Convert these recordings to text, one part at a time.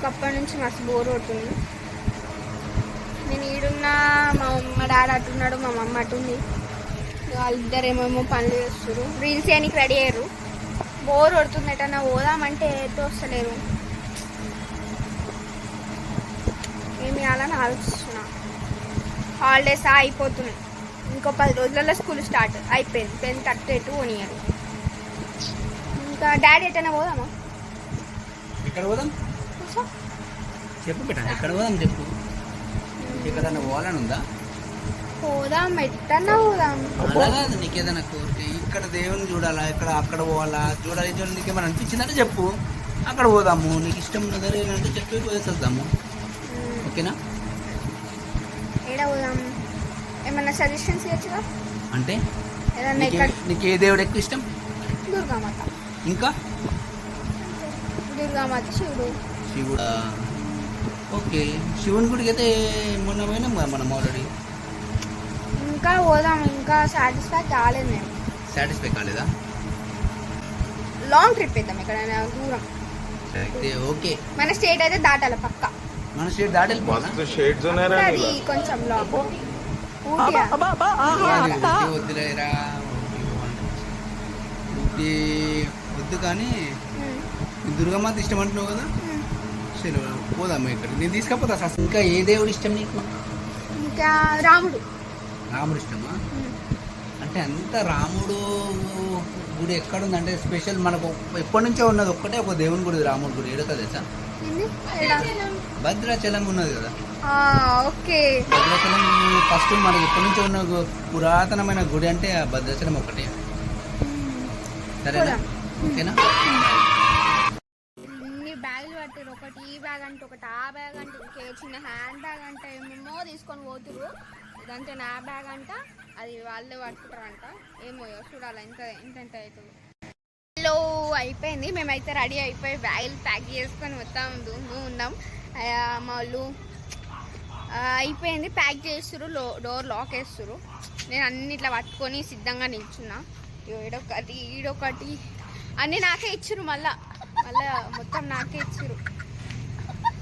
అప్పటి నుంచి మస్తు బోర్ కొడుతుంది. నేను ఈడున్నా, మా డాడీ అట్టున్నాడు, మా మమ్మ అట్టుంది. వాళ్ళిద్దరు ఏమేమో పనులు చేస్తారు, రీల్స్ చేయడానికి రెడీ అయ్యారు. బోర్ కొడుతుంది, ఎటన్నా పోదామంటే ఎటు వస్తలేరు. ఏమి చేయాలని ఆలోచిస్తున్నా. హాలిడేస్ అయిపోతున్నాయి, ఇంకో 10 రోజులలో స్కూల్ స్టార్ట్ అయిపోయింది. 10:30 పోనీయాలి. ఇంకా డాడీ ఎటన్నా పోదామా? ఎక్కడ పోదాం చెప్పు బేటా, ఎక్కడ పోదాం చెప్పు. ఎక్కడన్నా పోవాలని ఉందా? పోదాం, ఎట్టన్నా పోదాం. అలాగా నీకేదైనా కోరిక, ఇక్కడ దేవుని చూడాలా, ఇక్కడ అక్కడ పోవాలా, చూడాలి నీకేమైనా అనిపించిందంటే చెప్పు, అక్కడ పోదాము. నీకు ఇష్టం ఉన్నది అంటే చెప్పి పోయేసేద్దాము. ఓకేనా? ఏడా పోదాం? ఏమన్నా సజెషన్స్ ఇవ్వచ్చుగా? అంటే నీకు ఏ దేవుడు ఎక్కువ ఇష్టం? దుర్గామాత. ఇంకా దుర్గామాత, శివుడు. ఓకే, శివుని గుడికి అయితే మొన్న పోయినాం కదా మనం ఆల్రెడీ. ఇంకా పోదాం, ఇంకా సాటిస్ఫై కాలేదు మేము. సాటిస్ఫై కాలేదా? లాంగ్ ట్రిప్ వేద్దాం, ఎక్కడైనా దూరం. అయితే ఓకే, మన స్టేట్ అయితే దాటాలి పక్క. మన స్టేట్ దాటాలి. అది కొంచెం లాంగ్. వద్దులేరా, ఊటీ వద్దు. కానీ దుర్గమాత ఇష్టం అంటున్నావు కదా, సరే పోదాము. ఇక్కడ నేను తీసుకపోతా. అసలు ఇంకా ఏ దేవుడు ఇష్టం నీకు? ఇంకా రాముడు. రాముడు ఇష్టమా? అంటే అంత రాముడు గుడి ఎక్కడుందంటే స్పెషల్ మనకు ఎప్పటి నుంచో ఉన్నది ఒక్కటే ఒక దేవుని గుడి, రాముడి గుడి. ఏడో తెలుసా? భద్రాచలం ఉన్నది కదా. ఓకే, భద్రాచలం ఫస్ట్ మనకి ఎప్పటి నుంచో ఉన్న పురాతనమైన గుడి అంటే ఆ భద్రాచలం ఒకటే. సరేనా? ఓకేనా? బ్యాగులు పట్టారు, ఒకటి ఈ బ్యాగ్ అంటే, ఒకటి ఆ బ్యాగ్ అంటే, ఇంకే చిన్న హ్యాండ్ బ్యాగ్ అంటే ఏమేమో తీసుకొని పోతురు. ఇదంటే నా బ్యాగ్ అంట, అది వాళ్ళే పట్టుకుంటారంట. ఏమో చూడాలి ఎంత అవుతుంది. హలో, అయిపోయింది. మేమైతే రెడీ అయిపోయి బ్యాగులు ప్యాక్ చేసుకొని ఉన్నాం. మా వాళ్ళు అయిపోయింది, ప్యాక్ చేస్తురు. డోర్ లాక్ వేస్తురు. నేను అన్ని ఇట్లా పట్టుకొని సిద్ధంగా నిల్చున్నా. ఈడొకటి ఈడొకటి అన్నీ నాకే ఇచ్చిరు. మళ్ళా మొత్తం నాకే ఇచ్చిరు.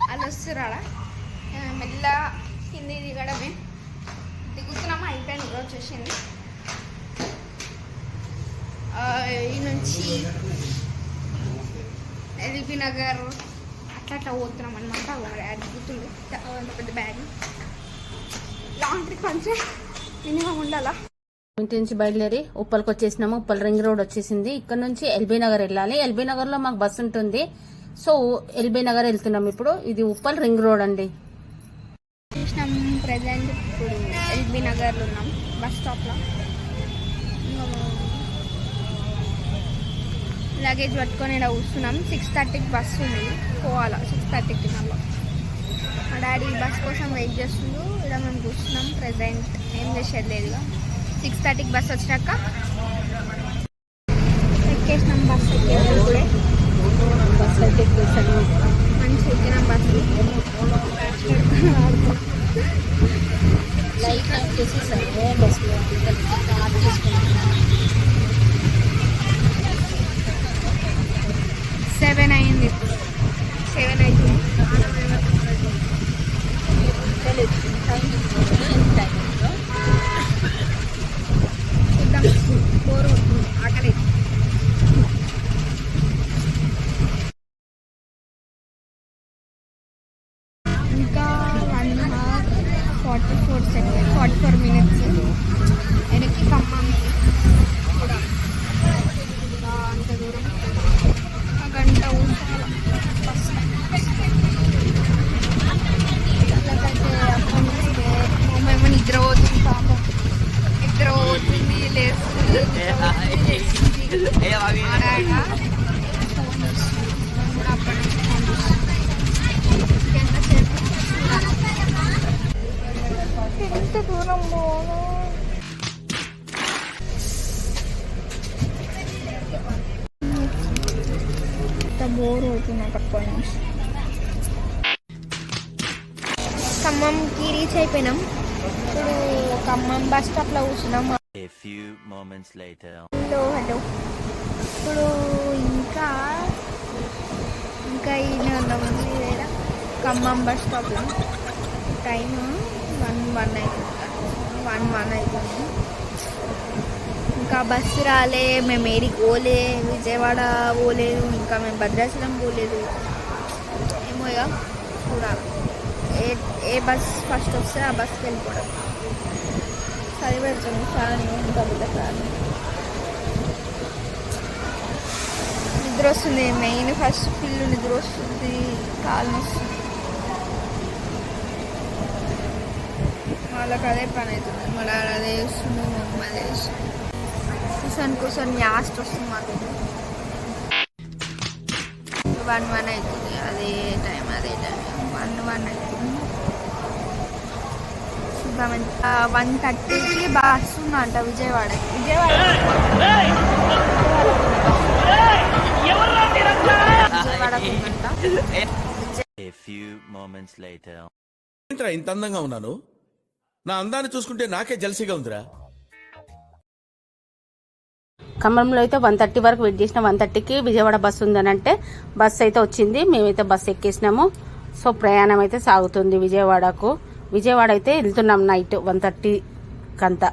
వాళ్ళు వస్తురాడా మెల్ల కింది దిగడమే. దిగుతున్నామా, అయిపోయింది, వచ్చేసింది. ఈ నుంచి ఎల్బీ నగర్ అట్లా పోతున్నాం అనమాట. దిగుతుంది పెద్ద బ్యాగ్. లాంగ్ ట్రిప్ కొంచెం మినిమం ఉండాలా. ఇంటి నుంచి బయలుదేరి ఉప్పల్కి వచ్చేసినాము. ఉప్పల్ రింగ్ రోడ్ వచ్చేసింది. ఇక్కడ నుంచి ఎల్బీ నగర్ వెళ్ళాలి. ఎల్బీ నగర్ లో మాకు బస్ ఉంటుంది. సో ఎల్బీ నగర్ వెళ్తున్నాం ఇప్పుడు. ఇది ఉప్పల్ రింగ్ రోడ్ అండి. ప్రెసెంట్ ఇప్పుడు ఎల్బీ నగర్లో ఉన్నాం, బస్ స్టాప్లో. లగేజ్ పట్టుకొని ఇలా కూర్చున్నాం. 6:30కి బస్సు ఉంది, పోవాలా 6:30కి. మళ్ళీ మా డాడీ బస్ కోసం వెయిట్ చేస్తుండు. ఇలా మేము కూర్చున్నాం. ప్రెసెంట్ ఏం చేసేది లేదుగా. 6:30కి బస్ వచ్చినాక ఎక్కేసినాం. బస్ ఎక్కేసాం ఇప్పుడే. బస్ అయితే ఎక్కేసాను. మంచిగా ఎక్కినాం బస్సు. లైట్ ఆఫ్ చేసేసాను బస్సులో. ఆఫ్ చేసుకుంటున్నాను. 7 అయింది. 7 అవుతుంది. చూద్దాం. బోర్ కొడుతుంది, ఆకలి. ఇంకా 1 hour 44 minutes వెనక్కి ఖమ్మం. అంత దూరం, గంట ఊసాల బస్. ఇట్లకైతే అప్పటి నుంచి మేము నిద్ర పోతుంది. పాపం నిద్ర పోతుంది, లేస్తుంది. అప్పటి నుంచి ఫోన్ చూస్తుంది. ఎంతసేపు ఎంత దూరం పోను. బోర్ అవుతుంది నాకు అప్పటి నుంచి. ఖమ్మంకి రీచ్ అయిపోయినాం. ఇప్పుడు ఖమ్మం బస్ స్టాప్లో కూర్చున్నాం. హలో ఇప్పుడు ఇంకా ఈయన ఉన్నాం. Khammam bus stop. టైం 1 అవుతుంది. ఇంకా బస్సు రాలే, మేము ఏడికి పోలే, విజయవాడ పోలేదు, ఇంకా మేము భద్రాచలం పోలేదు. ఏమో ఇక చూడాలి, ఏ బస్ ఫస్ట్ వస్తే ఆ బస్కి వెళ్ళిపోవడం. సరి పెడుతుంది ఫ్యాన్, ఇంకా ఫ్యాన్. నిద్ర వస్తుంది, మెయిన్ ఫస్ట్ ఫుల్ నిద్ర వస్తుంది, కాలు వస్తుంది. వాళ్ళకి అదే పని అవుతుంది, మళ్ళీ అదే వస్తుంది, మాకు అదే వస్తుంది. కూర్చొని లాస్ట్ వస్తుంది మాకు. 1 అవుతుంది, అదే టైం 1 అవుతుంది. 1:30కి బస్ ఉందంట విజయవాడకి. ఏంట్రా ఇంత అందంగా ఉన్నాను? నా అందాన్ని చూసుకుంటే నాకే జలసిగా ఉందిరా. ఖమ్మంలో అయితే 1:30 వరకు వెయిట్ చేసిన. 1:30కి విజయవాడ బస్సు ఉందని అంటే బస్సు అయితే వచ్చింది. మేమైతే బస్సు ఎక్కేసినాము. సో ప్రయాణం అయితే సాగుతుంది విజయవాడకు. విజయవాడ అయితే వెళ్తున్నాం నైట్ 1:30 కంతా.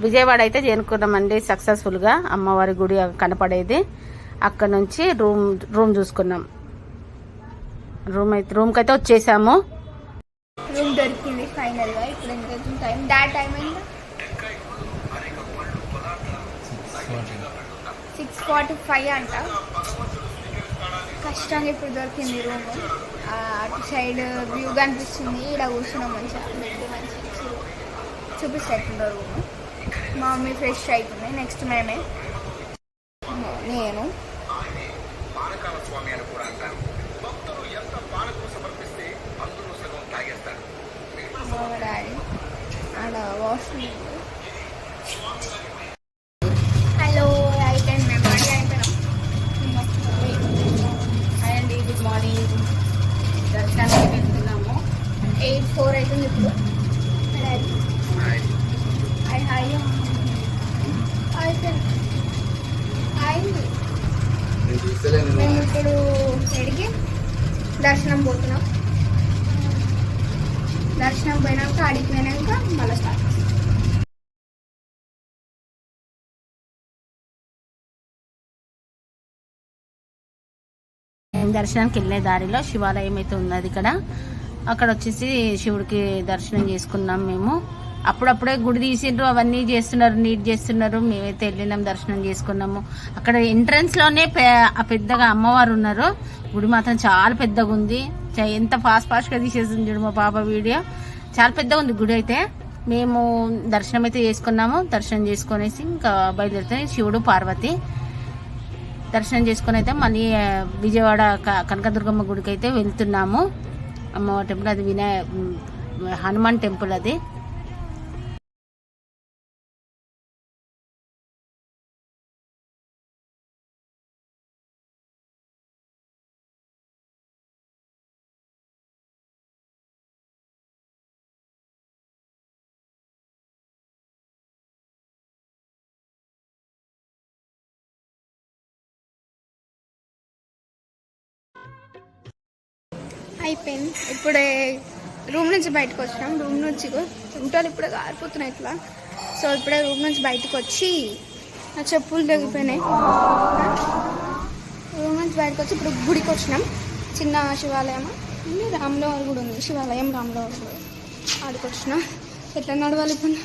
విజయవాడ అయితే చేరుకున్నామండి సక్సెస్ఫుల్గా. అమ్మవారి గుడి కనపడేది. అక్కడ నుంచి రూమ్ చూసుకున్నాం. రూమ్కి అయితే వచ్చేసాము. రూమ్ దొరికింది ఫైనల్గా. ఇప్పుడు ఎంత టైం? టైం అయిందా? 6:45 అంట. కష్టంగా ఇప్పుడు దొరికింది రూమ్. అటు సైడ్ వ్యూ కనిపిస్తుంది. ఇక్కడ కూర్చున్నాం మంచిగా, చూపిస్తాను రూమ్. మా మమ్మీ ఫ్రెష్ అవుతుంది. నెక్స్ట్ నేను మా డాడీ ఆడ వాష్రూమ్. హలో, అయిపోయింది, మేము రెడీ అయిపోయినాం. అండి గుడ్ మార్నింగ్. దర్శనానికి వెళ్తున్నాము. 8:04 అవుతుంది ఇప్పుడు. మేము ఇప్పుడు ఎడికి దర్శనం పోతున్నాం. దర్శనం పోయినాక ఆడికి పోయినాక మళ్ళీ స్టార్ట్. దర్శనానికి వెళ్ళే దారిలో శివాలయం అయితే ఉన్నది ఇక్కడ. అక్కడ వచ్చేసి శివుడికి దర్శనం చేసుకున్నాం మేము. అప్పుడప్పుడే గుడి తీసిండ్రు, అవన్నీ చేస్తున్నారు, నీట్ చేస్తున్నారు. మేమైతే వెళ్ళినాం, దర్శనం చేసుకున్నాము. అక్కడ ఎంట్రన్స్ లోనే పెద్దగా అమ్మవారు ఉన్నారు. గుడి మాత్రం చాలా పెద్దగా ఉంది. ఎంత ఫాస్ట్ గా తీసేసింది చూడు మా పాప వీడియో. చాలా పెద్దగా ఉంది గుడి అయితే. మేము దర్శనం అయితే చేసుకున్నాము. దర్శనం చేసుకునేసి ఇంకా బయలుదేరితే శివుడు పార్వతి దర్శనం చేసుకుని అయితే మళ్ళీ విజయవాడ కనకదుర్గమ్మ గుడికి అయితే వెళ్తున్నాము. అమ్మవారి టెంపుల్ అది హనుమాన్ టెంపుల్ అది. అయిపోయింది. ఇప్పుడే రూమ్ నుంచి బయటకు వచ్చినాం. రూమ్ నుంచి చెమటలు ఇప్పుడే కారిపోతున్నాయి ఇట్లా. సో ఇప్పుడే రూమ్ నుంచి బయటకు వచ్చి నా చెప్పులు తెగిపోయినాయి. రూమ్ నుంచి బయటకు వచ్చి ఇప్పుడు గుడికి వచ్చినాం. చిన్న శివాలయం రాములవారి గుడి ఉంది. శివాలయం రాములవారి గుడి. ఆడికి వచ్చినాం. ఎట్లా నడవాలి ఇప్పుడు?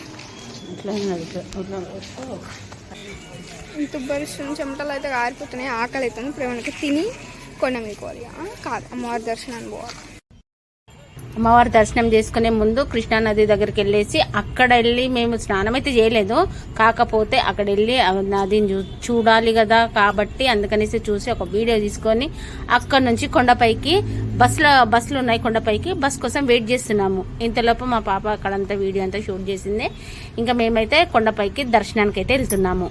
ఇంత బరుస్తుంది, చెమటలు అయితే కారిపోతున్నాయి. ఆకలి అవుతుంది. ఇప్పుడు ఏమైనా తిని కొండ మీకోవాలి కాదు, అమ్మవారి దర్శనాన్ని పోవాలి. అమ్మవారి దర్శనం చేసుకునే ముందు కృష్ణానది దగ్గరికి వెళ్ళేసి అక్కడ వెళ్ళి మేము స్నానం అయితే చేయలేదు. కాకపోతే అక్కడ వెళ్ళి నదిని చూడాలి కాబట్టి అందుకనేసి చూసి ఒక వీడియో తీసుకొని అక్కడ నుంచి కొండపైకి బస్సులు ఉన్నాయి. కొండపైకి బస్ కోసం వెయిట్ చేస్తున్నాము. ఇంతలోపు మా పాప అక్కడంతా వీడియో అంతా షూట్ చేసింది. ఇంకా మేమైతే కొండపైకి దర్శనానికి అయితే వెళ్తున్నాము.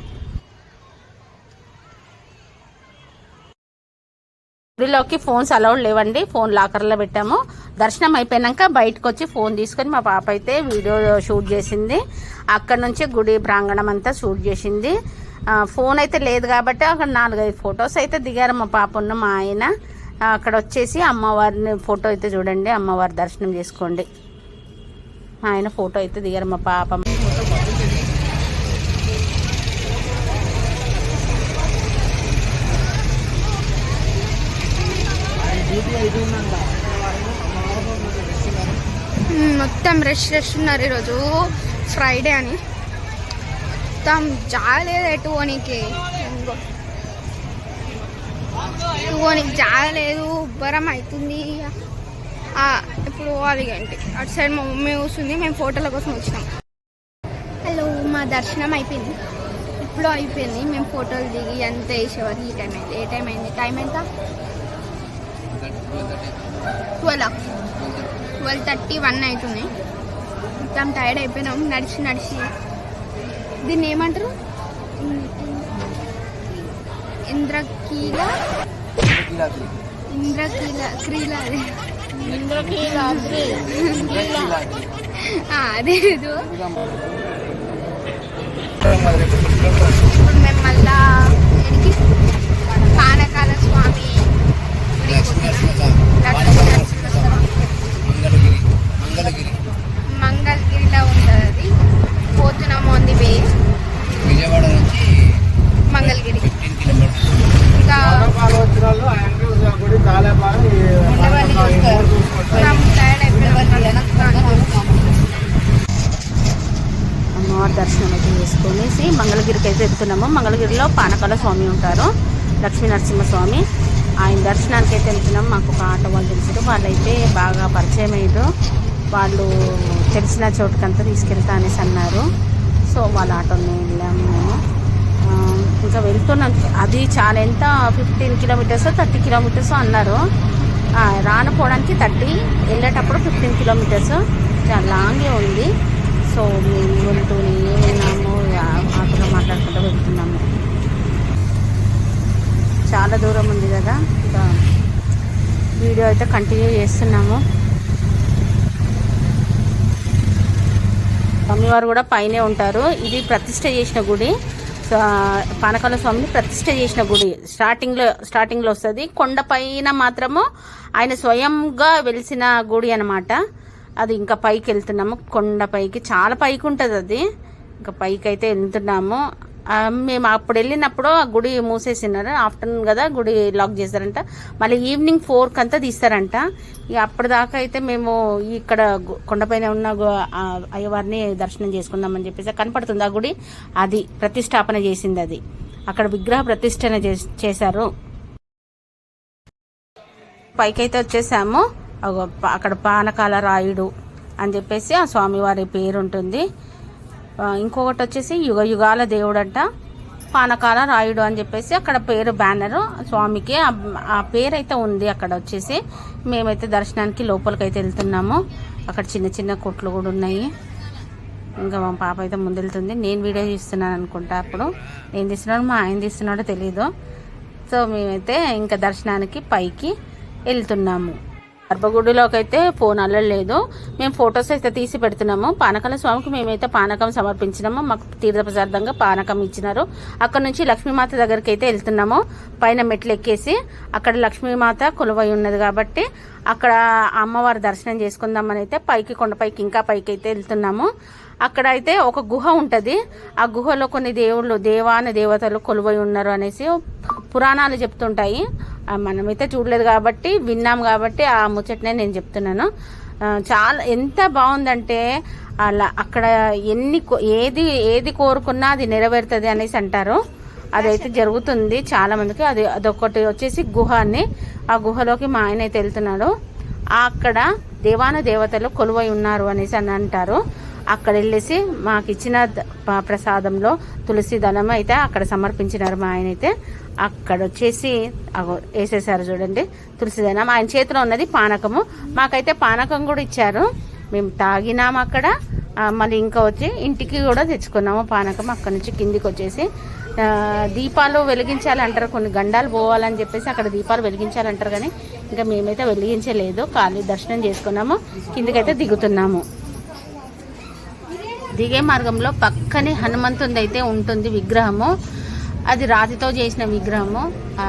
గుడిలోకి ఫోన్స్ అలౌడ్ లేవండి. ఫోన్ లాకర్లో పెట్టాము. దర్శనం అయిపోయాక బయటకు వచ్చి ఫోన్ తీసుకొని మా పాప అయితే వీడియో షూట్ చేసింది. అక్కడ నుంచి గుడి ప్రాంగణం అంతా షూట్ చేసింది. ఫోన్ అయితే లేదు కాబట్టి అక్కడ 4-5 ఫొటోస్ అయితే దిగారు మా పాప ఉన్న మా ఆయన. అక్కడ వచ్చేసి అమ్మవారిని ఫోటో అయితే చూడండి, అమ్మవారి దర్శనం చేసుకోండి. మా ఆయన ఫోటో అయితే దిగారు మా పాప. మొత్తం రష్ ఉన్నారు ఈరోజు ఫ్రైడే అని. మొత్తం జాగలేదు ఎటు పోనీకి, జాగలేదు, ఉబ్బరం అవుతుంది. ఇప్పుడు పోవాలి గంటే అటు సైడ్ మా మమ్మీ కూర్చుంది, మేము ఫోటోల కోసం వచ్చినాం. హలో, మా దర్శనం అయిపోయింది, ఇప్పుడు అయిపోయింది. మేము ఫోటోలు దిగి అంత వేసేవారు. ఈ టైం అయింది. ఏ టైం అయింది? టైం ఎంత? 12:31 అవుతుంది. మొత్తం టైర్డ్ అయిపోయినాం నడిచి. దీన్ని ఏమంటారు? అదే మేము మళ్ళా పానకాల స్వామి మంగళగిరిలో ఉంటుంది. అది పోతున్నాము ఆన్ ది వే విజయవాడ నుంచి మంగళగిరి. ఇంకా అమ్మవారి దర్శనం అయితే చేసుకునేసి మంగళగిరికి అయితే వెళ్తున్నాము. మంగళగిరిలో పానకాల స్వామి ఉంటారు, లక్ష్మీ నరసింహస్వామి. ఆయన దర్శనానికి అయితే వెళ్తున్నాం. మాకు ఒక ఆటో వాళ్ళు తెలిసారు, వాళ్ళైతే బాగా పరిచయం అయ్యారు. వాళ్ళు తెలిసిన చోటుకంతా తీసుకెళ్తా అనేసి అన్నారు. సో వాళ్ళ ఆటోని వెళ్ళాము మేము. ఇంకా వెళ్తున్నాం. అది చాలా ఎంత 15 కిలోమీటర్స్ 30 కిలోమీటర్స్ అన్నారు. రానుకోవడానికి 30, వెళ్ళేటప్పుడు 15 కిలోమీటర్స్. చాలా లాంగే ఉంది. సో మేము వెళ్తూనే ఉన్నాము, ఆటోలో మాట్లాడుకుంటూ వెళ్తున్నాము. చాలా దూరం ఉంది కదా, ఇంకా వీడియో అయితే కంటిన్యూ చేస్తున్నాము. స్వామివారు కూడా పైనే ఉంటారు. ఇది ప్రతిష్ఠ చేసిన గుడి, పానకాల స్వామిని ప్రతిష్ఠ చేసిన గుడి. స్టార్టింగ్లో వస్తుంది. కొండపైన మాత్రము ఆయన స్వయంగా వెలిసిన గుడి అన్నమాట. అది ఇంకా పైకి వెళ్తున్నాము, కొండపైకి. చాలా పైకి ఉంటుంది అది. ఇంకా పైకి అయితే వెళ్తున్నాము. మేము అప్పుడు వెళ్ళినప్పుడు ఆ గుడి మూసేసినారు. ఆఫ్టర్నూన్ కదా, గుడి లాక్ చేశారంట. మళ్ళీ ఈవినింగ్ 4 కంతా తీస్తారంట. ఇక అప్పటిదాకా అయితే మేము ఇక్కడ కొండపైన ఉన్న అయ్యవారిని దర్శనం చేసుకుందామని చెప్పేసి. కనపడుతుంది ఆ గుడి, అది ప్రతిష్టాపన చేసింది. అది అక్కడ విగ్రహ ప్రతిష్టన చేశారు. పైకైతే వచ్చేసాము. అక్కడ పానకాల రాయుడు అని చెప్పేసి ఆ స్వామివారి పేరు ఉంటుంది. ఇంకొకటి వచ్చేసి యుగాల దేవుడంట, పానకాల రాయుడు అని చెప్పేసి అక్కడ పేరు, బ్యానరు స్వామికి ఆ పేరు అయితే ఉంది అక్కడ వచ్చేసి. మేమైతే దర్శనానికి లోపలికైతే వెళ్తున్నాము. అక్కడ చిన్న చిన్న కొట్లు కూడా ఉన్నాయి. ఇంకా మా పాప అయితే ముందెళ్తుంది. నేను వీడియో తీస్తున్నాను అనుకుంటా. అప్పుడు నేను తీస్తున్నాడు, మా ఆయన తీస్తున్నాడో తెలీదు. సో మేమైతే ఇంకా దర్శనానికి పైకి వెళ్తున్నాము. గర్భగుడిలోకి అయితే ఫోన్ అల్లలేదు. మేము ఫొటోస్ అయితే తీసి పెడుతున్నాము. పానకాల స్వామికి మేమైతే పానకం సమర్పించినాము. మాకు తీర్థ ప్రసాదంగా పానకం ఇచ్చినారు. అక్కడ నుంచి లక్ష్మీమాత దగ్గరికి అయితే వెళ్తున్నాము. పైన మెట్లు ఎక్కేసి అక్కడ లక్ష్మీమాత కొలువై ఉన్నది కాబట్టి అక్కడ అమ్మవారి దర్శనం చేసుకుందామని అయితే పైకి, కొండపైకి ఇంకా పైకి అయితే వెళ్తున్నాము. అక్కడ అయితే ఒక గుహ ఉంటుంది. ఆ గుహలో కొన్ని దేవాన దేవతలు కొలువై ఉన్నారు అనేసి పురాణాలు చెప్తుంటాయి. మనమైతే చూడలేదు కాబట్టి, విన్నాం కాబట్టి ఆ ముచ్చటనే నేను చెప్తున్నాను. చాలా ఎంత బాగుందంటే అలా అక్కడ ఏది కోరుకున్నా అది నెరవేరుతుంది అనేసి అంటారు. అదైతే జరుగుతుంది చాలా మందికి. అదొకటి వచ్చేసి గుహ అని. ఆ గుహలోకి మా ఆయన అయితే వెళ్తున్నాడు. అక్కడ దేవాన దేవతలు కొలువై ఉన్నారు అనేసి అని అంటారు. అక్కడ వెళ్ళేసి మాకు ఇచ్చిన ప్రసాదంలో తులసి దళం అయితే అక్కడ సమర్పించినారు మా ఆయన అయితే. అక్కడ వచ్చేసి వేసేసారు చూడండి తులసి దళం. ఆయన చేతిలో ఉన్నది పానకము. మాకైతే పానకం కూడా ఇచ్చారు. మేము తాగినాము అక్కడ. మళ్ళీ ఇంకా వచ్చి ఇంటికి కూడా తెచ్చుకున్నాము పానకం. అక్కడ నుంచి కిందికి వచ్చేసి దీపాలు వెలిగించాలంటారు, కొన్ని గండాలు పోవాలని చెప్పేసి అక్కడ దీపాలు వెలిగించాలంటారు. కానీ ఇంకా మేమైతే వెలిగించలేదు, ఖాళీ దర్శనం చేసుకున్నాము. కిందికైతే దిగుతున్నాము. దిగే మార్గంలో పక్కనే హనుమంతుడి అయితే ఉంటుంది విగ్రహము. అది రాతితో చేసిన విగ్రహము.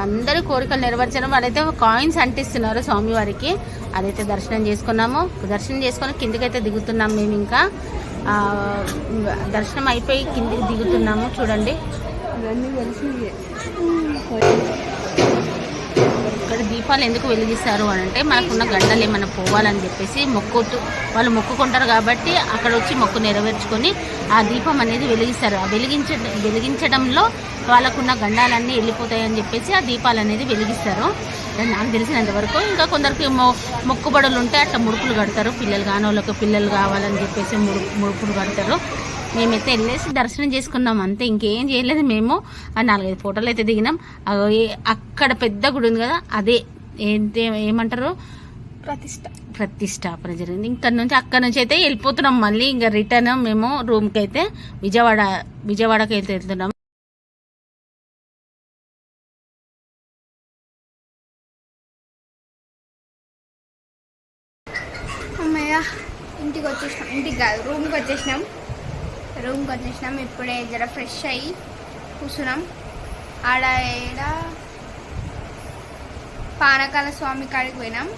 అందరి కోరికలు నెరవేర్చడం. వాళ్ళైతే కాయిన్స్ అంటిస్తున్నారు స్వామివారికి. అదైతే దర్శనం చేసుకున్నాము. దర్శనం చేసుకొని కిందికైతే దిగుతున్నాం మేము. ఇంకా దర్శనం అయిపోయి కిందికి దిగుతున్నాము. చూడండి ఇక్కడ దీపాలు ఎందుకు వెలిగిస్తారు అని అంటే మనకున్న గంటలు ఏమైనా పోవాలని చెప్పేసి వాళ్ళు మొక్కుకుంటారు కాబట్టి అక్కడ వచ్చి మొక్కు నెరవేర్చుకొని ఆ దీపం అనేది వెలిగిస్తారు. ఆ వెలిగించడంలో వాళ్ళకున్న గండాలన్నీ వెళ్ళిపోతాయని చెప్పేసి ఆ దీపాలు అనేది వెలిగిస్తారు. నాకు తెలిసినంత వరకు. ఇంకా కొందరికి మొక్కుబడులు ఉంటే అట్లా ముడుపులు కడతారు. పిల్లలు కాని వాళ్ళకి పిల్లలు కావాలని చెప్పేసి ముడుపులు కడతారు. మేమైతే వెళ్ళేసి దర్శనం చేసుకున్నాం అంతే, ఇంకేం చేయలేదు. మేము 4-5 ఫోటోలు అయితే దిగినాం. అక్కడ పెద్ద గుడి ఉంది కదా, అదే ఏమంటారు ప్రతిష్టాపన జరిగింది. అక్కడ నుంచి అయితే వెళ్ళిపోతున్నాం మళ్ళీ. ఇంకా రిటర్న్ మేము రూమ్కి అయితే విజయవాడకి అయితే వెళ్తున్నాం. అమ్మయ్య ఇంటికి వచ్చేసినాం. ఇంటికి కాదు, రూమ్కి వచ్చేసినాం. ఇప్పుడే జర ఫ్రెష్ అయ్యి కూర్చున్నాం. ఆడ పానకాల స్వామి కాడికి పోయినాం.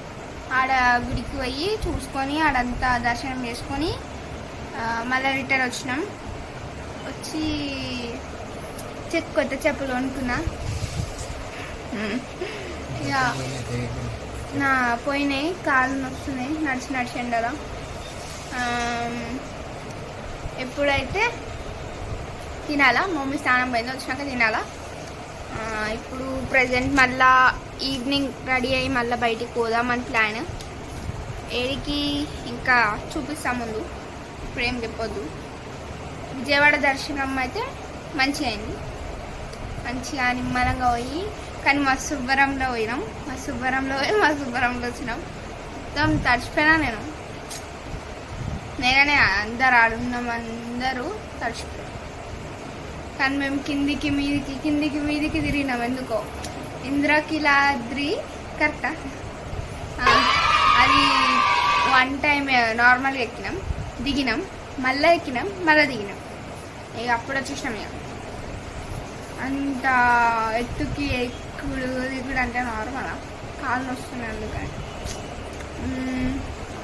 ఆడ గుడికి పోయి చూసుకొని ఆడంతా దర్శనం చేసుకొని మళ్ళీ రిటర్న్ వచ్చినాం. వచ్చి కొత్త చెప్పులు కొనుక్కున్నా. ఇక నా పోయినాయి, కాళ్ళు నొస్తున్నాయి నడిచి ఎండలో. ఎప్పుడైతే తినాలా, మమ్మీ స్నానం పోయింది, వచ్చినాక తినాలా. ఇప్పుడు ప్రజెంట్ మళ్ళా ఈవినింగ్ రెడీ అయ్యి మళ్ళీ బయటికి పోదామని ప్లాన్. ఏడికి ఇంకా చూపిస్తాం ముందు, ఇప్పుడేం చెప్పొద్దు. విజయవాడ దర్శనం అయితే మంచిగా అయింది. మంచిగా నిమ్మలంగా పోయి, కానీ మా శుభ్రంలో పోయినాం. మా శుభ్రంలో వచ్చినాం. మొత్తం తడిచిపోయినా నేనే అందరు ఆడున్నాం, అందరూ తడిచిపోయాం. కానీ మేము కిందికి మీదికి తిరిగినాం. ఎందుకో ఇంద్రకీలాద్రి కరెక్టా, అది 1 టైం నార్మల్గా ఎక్కినాం, దిగినాం, మళ్ళీ ఎక్కినాం, మళ్ళీ దిగినాం. ఇక అప్పుడు వచ్చేసినాం. ఇక అంత ఎత్తుకి దిగుడు అంటే నార్మలా, కాళ్ళు వస్తున్నాయి అందుకని.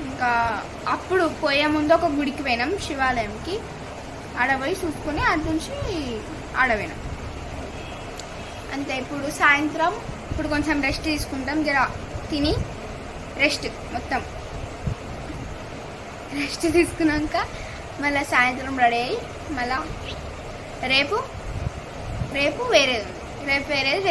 ఇంకా అప్పుడు పోయే ముందు ఒక గుడికి పోయినాం, శివాలయంకి. ఆడ పోయి చూసుకొని అటు నుంచి ఆడ పోయినాం అంతే. ఇప్పుడు సాయంత్రం కొంచెం రెస్ట్ తీసుకుంటాం. జర తిని మొత్తం రెస్ట్ తీసుకున్నాక మళ్ళీ సాయంత్రం రెడీ అయ్యి మళ్ళీ రేపు వేరేది ఉంది. రేపు వేరేది